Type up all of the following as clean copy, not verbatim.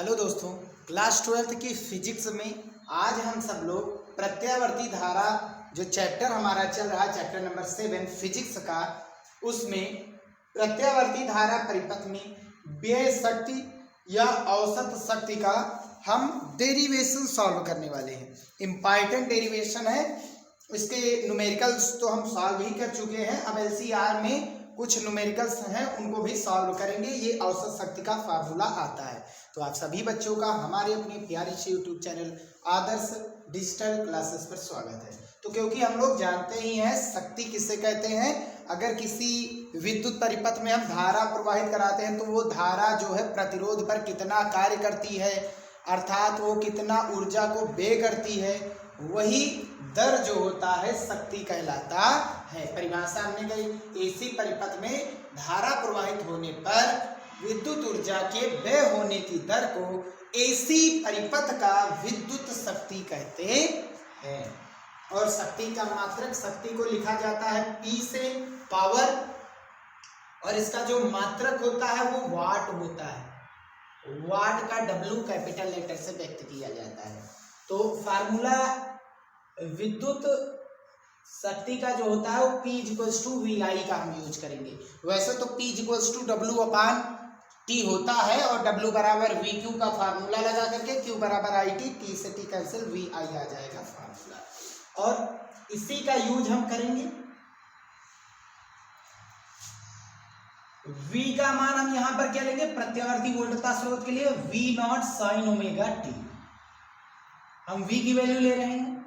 Hello दोस्तों, class 12th की physics में आज हम सब लोग प्रत्यावर्ती धारा जो चैप्टर हमारा चल रहा है, चैप्टर नंबर 7 फिजिक्स का, उसमें प्रत्यावर्ती धारा परिपथ में व्यय शक्ति या औसत शक्ति का हम डेरिवेशन सॉल्व करने वाले हैं। इम्पॉर्टेंट डेरिवेशन है, इसके न्यूमेरिकल्स तो हम सॉल्व ही कर चुके हैं। अब एलसीआर में कुछ न्यूमेरिकल्स हैं, उनको भी सॉल्व करेंगे। ये औसत शक्ति का फार्मूला आता है। तो आप सभी बच्चों का हमारे अपने प्यारे से यूट्यूब चैनल आदर्श डिजिटल क्लासेस पर स्वागत है। तो क्योंकि हम लोग जानते ही हैं शक्ति किसे कहते हैं। अगर किसी विद्युत परिपथ में हम धारा प्रवाहित कराते हैं तो वो धारा जो है प्रतिरोध पर कितना कार्य करती है, अर्थात वो कितना ऊर्जा को व्यय करती है, वही दर जो होता है शक्ति कहलाता है। परिभाषा हमने कही, एसी परिपथ में धारा प्रवाहित होने पर विद्युत ऊर्जा के व्यय होने की दर को एसी परिपथ का विद्युत शक्ति कहते हैं। और शक्ति का मात्रक, शक्ति को लिखा जाता है P से पावर, और इसका जो मात्रक होता है वो वाट होता है। वाट का W कैपिटल लेटर से व्यक्त किया जाता है। तो फार्मूला विद्युत शक्ति का जो होता है वो P=VI का हम यूज करेंगे। वैसे तो P=W/T होता है और W बराबर VQ का फार्मूला लगा करके Q बराबर IT, T से T कैंसिल, VI आ जाएगा फार्मूला। और इसी का यूज हम करेंगे। V का मान हम यहां पर क्या लेंगे, प्रत्यावर्ती वोल्टता स्रोत के लिए V0 sin ω t, हम V की वैल्यू ले रहे हैं।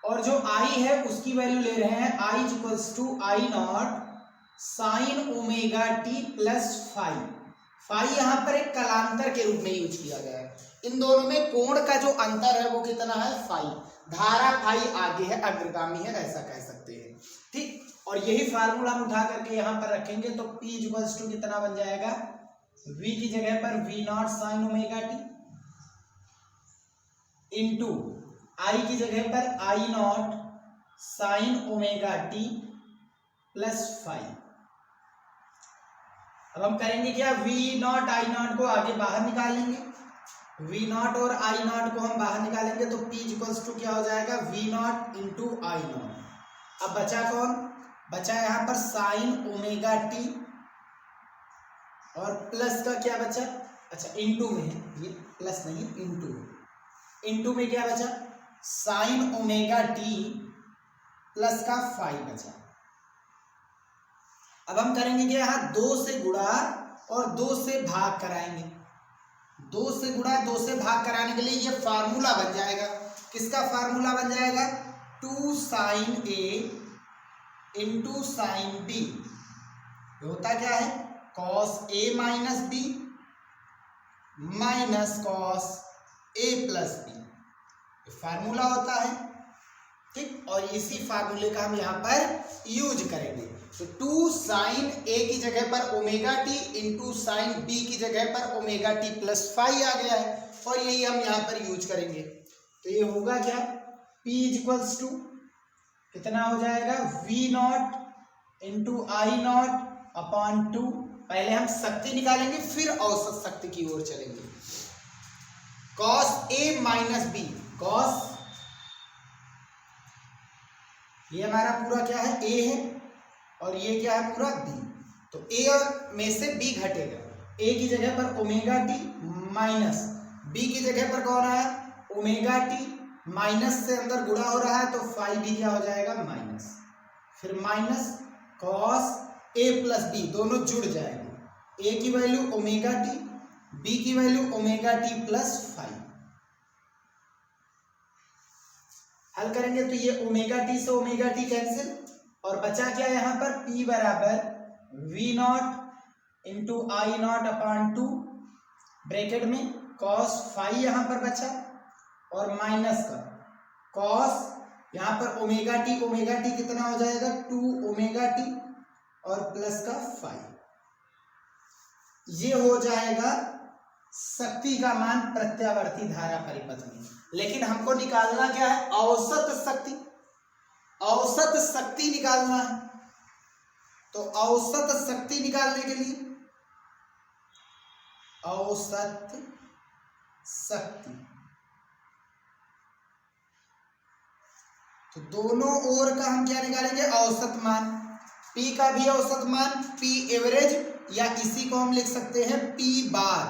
और जो I है उसकी वैल्यू ले रहे हैं I=I0 sin ω t plus phi. Phi यहाँ पर एक कलांतर के रूप में यूज किया गया है। इन दोनों में कोण का जो अंतर है वो कितना है, फाई। धारा फाई आगे है, अग्रगामी है, ऐसा कह सकते हैं। ठीक, और यही फार्मूला हम उठा करके यहाँ पर रखेंगे तो P कितना बन जाएगा, V की जगह पर V0 sin ω t into I की जगह पर I0 sin ω t plus phi. अब हम करेंगे क्या, V0 I0 को आगे बाहर निकाल लेंगे। V0 और I0 को हम बाहर निकालेंगे तो P क्या हो जाएगा, V0 इंटू I0। अब बचा कौन, बचा यहाँ पर sin ω t और प्लस का क्या बचा, अच्छा इंटू में है, ये प्लस नहीं इंटू में क्या बचा, sin ω t प्लस का फाई बचा। अब हम करेंगे कि यहाँ 2 से गुणा और 2 से भाग कराएंगे। 2 से गुणा 2 से भाग कराने के लिए ये फार्मूला बन जाएगा। किसका फार्मूला बन जाएगा, 2 sin A into sin B होता क्या है, cos A minus B minus cos A plus B, formula होता है। ठीक, और इसी फार्मूले का हम यहाँ पर यूज करेंगे। तो 2 sin A की जगह पर ω t इंटू sin B की जगह पर ω t प्लस फाई आ गया है, और यही हम यहाँ पर यूज करेंगे। तो ये होगा क्या, P कितना हो जाएगा, V0 इंटू I0 अपॉन 2। पहले हम शक्ति निकालेंगे फिर औसत शक्ति की ओर चलेंगे। cos A minus B, cos ये हमारा पूरा क्या है, A है, और ये क्या है पूरा B। तो A और में से B घटेगा। A की जगह पर ω t माइनस B की जगह पर कौन आया, ω t, माइनस से अंदर गुणा हो रहा है तो फाई भी क्या हो जाएगा, माइनस, फिर minus cos A plus B दोनों जुड़ जाएंगे। A की वैल्यू ω t, B की वैल्यू ω t प्लस फाई। हल करेंगे तो ये ω t से ω t कैंसिल, और बचा क्या यहाँ पर, P बराबर V0 into I0 upon 2 bracket में cos फाई यहाँ पर बचा, और माइनस का cos यहाँ पर ω t कितना हो जाएगा, 2ω t और प्लस का फाई। ये हो जाएगा शक्ति का मान प्रत्यावर्ती धारा परिपथ में। लेकिन हमको निकालना क्या है, औसत शक्ति। औसत शक्ति निकालना है। तो औसत शक्ति निकालने के लिए औसत शक्ति। तो दोनों ओर का हम क्या निकालेंगे, औसत मान। P का भी औसत मान P एवरेज या इसी को हम लिख सकते हैं P बार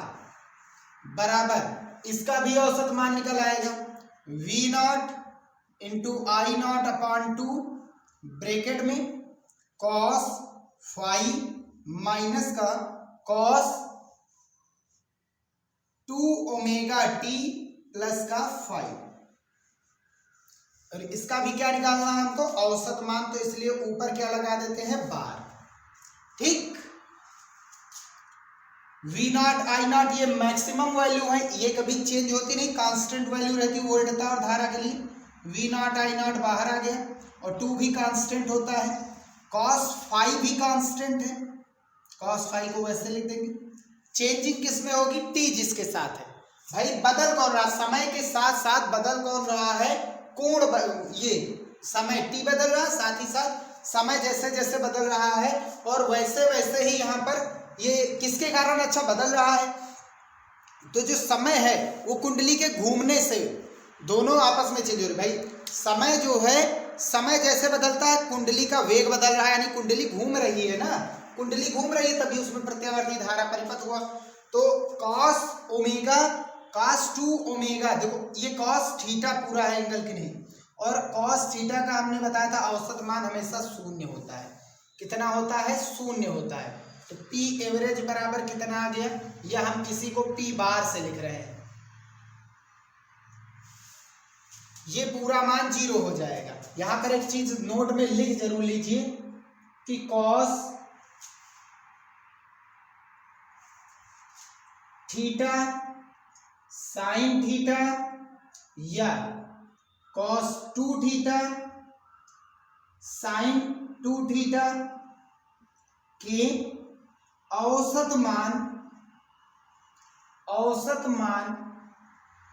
बराबर इसका भी औसत मान निकल आएगा V not into I not upon 2 bracket में cos फाई माइनस का cos 2 ओमेगा टी प्लस का फाई। और इसका भी क्या निकालना है हमको, औसत मान, तो इसलिए ऊपर क्या लगा देते हैं, बार। ठीक, V नॉट I नॉट ये मैक्सिमम वैल्यू है, ये कभी चेंज होती नहीं, कांस्टेंट वैल्यू रहती है वोल्टता और धारा के लिए। V नॉट I नॉट बाहर आ गया और 2 भी कांस्टेंट होता है, cos फाई भी कांस्टेंट है, cos फाई को वैसे लिख देंगे। चेंजिंग किस में होगी, t जिसके साथ है। भाई बदल कौन रहा, समय के साथ साथ बदल कौन रहा है, कोण। ये समय t बदल रहा है, साथ ही साथ समय जैसे जैसे बदल रहा है और वैसे वैसे ही यहाँ पर ये किसके कारण अच्छा बदल रहा है, तो जो समय है वो कुंडली के घूमने से दोनों आपस में चेंज हो रहे। भाई समय जो है, समय जैसे बदलता है कुंडली का वेग बदल रहा है, यानी कुंडली घूम रही है ना, कुंडली घूम रही है तभी उसमें प्रत्यावर्ती धारा परिपथ हुआ। तो cos ओमेगा cos 2 ओमेगा, देखो ये cos थीटा पूरा है एंगल की नहीं, और cos थीटा का हमने बताया था औसत मान हमेशा शून्य होता है। कितना होता है, शून्य होता है। तो P एवरेज बराबर कितना आ गया, या हम किसी को P बार से लिख रहे हैं, ये पूरा मान 0 हो जाएगा। यहां पर एक चीज नोट में लिख जरूर लीजिए कि cos थीटा साइन थीटा या cos 2 थीटा साइन 2 थीटा के औसत मान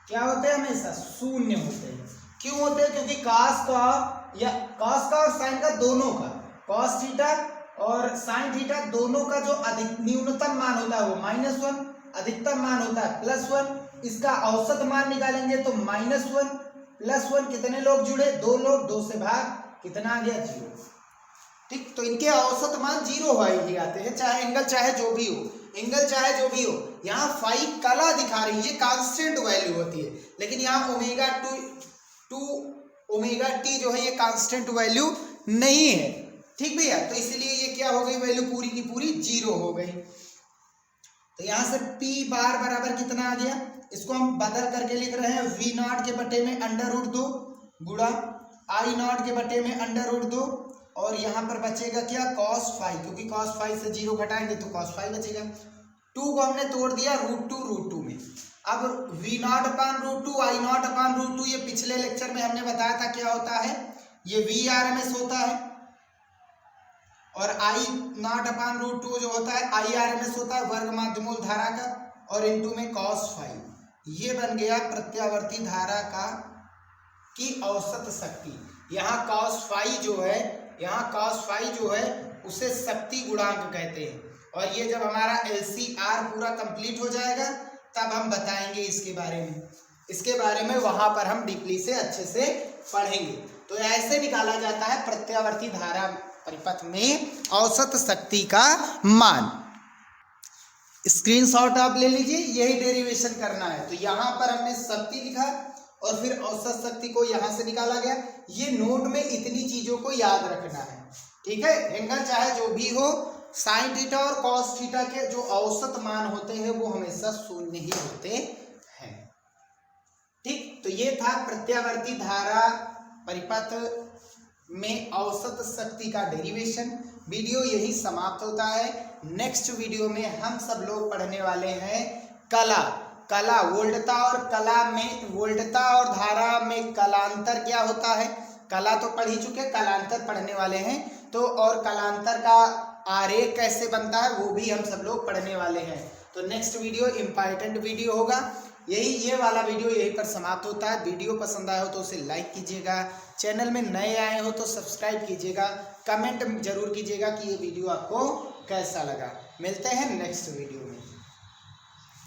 क्या होते हैं, हमेशा शून्य होते हैं। क्यों होते हैं, क्योंकि cos का और साइन का दोनों का, cos थीटा और साइन थीटा दोनों का जो अधिक न्यूनतम मान होता है वो -1, अधिकतम मान होता है +1। इसका औसत मान निकालेंगे तो -1 +1 कितने लोग जुड़े, 2 लोग, 2 से भाग कितना आ गया, 0। ठीक, तो इनके औसत मान 0 ही आते हैं, चाहे एंगल चाहे जो भी हो, एंगल चाहे जो भी हो। यहाँ फाई कला दिखा रही है, ये कांस्टेंट वैल्यू होती है, लेकिन यहाँ ओमेगा 2 ओमेगा टी जो है ये कांस्टेंट वैल्यू नहीं है। ठीक भैया, तो इसलिए ये क्या हो गई, वैल्यू पूरी की पूरी 0 हो गई। तो यहाँ से P बार बराबर कितना आ गया, इसको हम बदल करके लिख रहे हैं V नॉट के बटे में √2 गुणा I नॉट के बटे में √2, और यहाँ पर बचेगा क्या, cos फाई, क्योंकि cos फाई से 0 घटाएंगे तो cos फाई बचेगा। 2 को हमने तोड़ दिया √2 में। अब V not upon √2 I not upon √2, ये पिछले लेक्चर में हमने बताया था क्या होता है, ये VRMS होता है, और I नॉट अपान √2 जो होता है IRMS होता है, वर्ग माध्यमूल धारा का, और इनटू में cos फाई। ये बन गया प्रत्यावर्ती धारा का की औसत शक्ति। यहाँ cos फाई जो है उसे शक्ति गुणांक कहते हैं, और ये जब हमारा LCR पूरा कंप्लीट हो जाएगा तब हम बताएंगे इसके बारे में वहां पर हम डीपली से अच्छे से पढ़ेंगे। तो ऐसे निकाला जाता है प्रत्यावर्ती धारा परिपथ में औसत शक्ति का मान। स्क्रीनशॉट आप ले लीजिए, यही डेरिवेशन करना है। तो यहाँ पर हमने शक्ति लिखा और फिर औसत शक्ति को यहाँ से निकाला गया। ये नोट में इतनी चीजों को याद रखना है, ठीक है। एंगल चाहे जो भी हो, साइन थीटा और कॉस थीटा के जो औसत मान होते हैं वो हमेशा शून्य ही होते हैं। ठीक, तो ये था प्रत्यावर्ती धारा परिपथ में औसत शक्ति का डेरिवेशन। वीडियो यही समाप्त होता है। नेक्स्ट वीडियो में हम सब लोग पढ़ने वाले हैं कला वोल्टता और धारा में कलांतर क्या होता है। कला तो पढ़ ही चुके, कलांतर पढ़ने वाले हैं। तो और कलांतर का आरेख कैसे बनता है वो भी हम सब लोग पढ़ने वाले हैं। तो नेक्स्ट वीडियो इंपॉर्टेंट वीडियो होगा। ये वाला वीडियो यहीं पर समाप्त होता है। वीडियो पसंद आया हो तो उसे लाइक कीजिएगा, चैनल में नए आए हो तो सब्सक्राइब कीजिएगा, कमेंट जरूर कीजिएगा कि ये वीडियो आपको कैसा लगा। मिलते हैं नेक्स्ट वीडियो में।